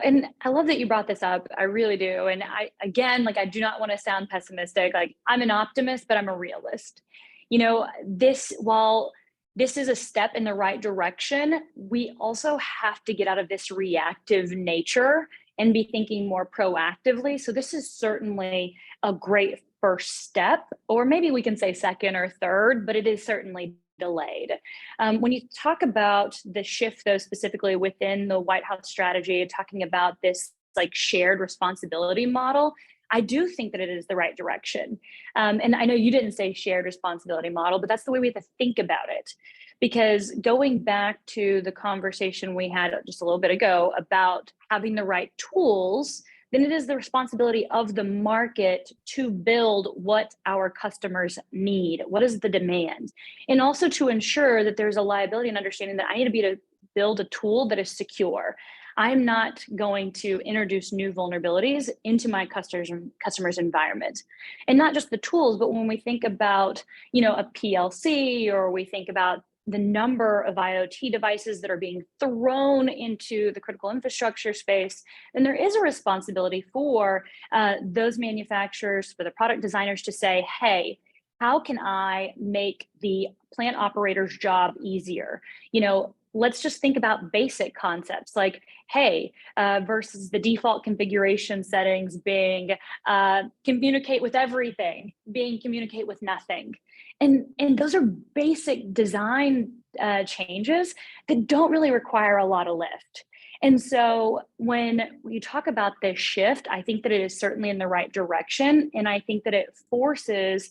and I love that you brought this up. I really do. And again, like, I do not want to sound pessimistic. Like, I'm an optimist, but I'm a realist. While this is a step in the right direction, we also have to get out of this reactive nature and be thinking more proactively. So this is certainly a great first step, or maybe we can say second or third, but it is certainly delayed. When you talk about the shift, though, specifically within the White House strategy, talking about this like shared responsibility model, I do think that it is the right direction. And I know you didn't say shared responsibility model, but that's the way we have to think about it. Because going back to the conversation we had just a little bit ago about having the right tools, then it is the responsibility of the market to build what our customers need. What is the demand? And also to ensure that there's a liability and understanding that I need to be to build a tool that is secure. I'm not going to introduce new vulnerabilities into my customers' environment. And not just the tools, but when we think about, a PLC, or we think about the number of IoT devices that are being thrown into the critical infrastructure space, then there is a responsibility for those manufacturers, for the product designers to say, hey, how can I make the plant operator's job easier? Let's just think about basic concepts like, hey, versus the default configuration settings being communicate with everything, being communicate with nothing. And those are basic design changes that don't really require a lot of lift. And so when we talk about this shift, I think that it is certainly in the right direction. And I think that it forces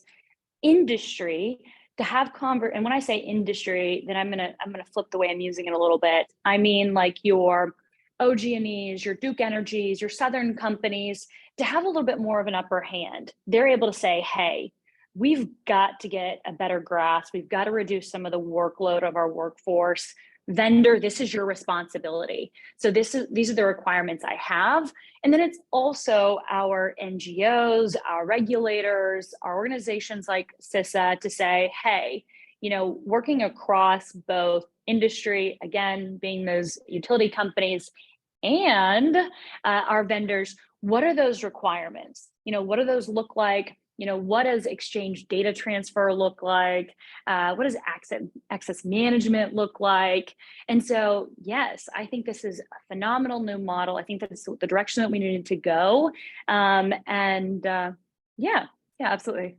industry to have and when I say industry, then I'm gonna flip the way I'm using it a little bit. I mean, like your OG&Es, your Duke Energies, your Southern companies, to have a little bit more of an upper hand. They're able to say, hey, we've got to get a better grasp. We've got to reduce some of the workload of our workforce. Vendor, this is your responsibility. So these are the requirements I have. And then it's also our NGOs, our regulators, our organizations like CISA to say, hey, working across both industry, again, being those utility companies and our vendors, what are those requirements? What do those look like? What does exchange data transfer look like? What does access management look like? And so, yes, I think this is a phenomenal new model. I think that it's the direction that we needed to go. Yeah, absolutely.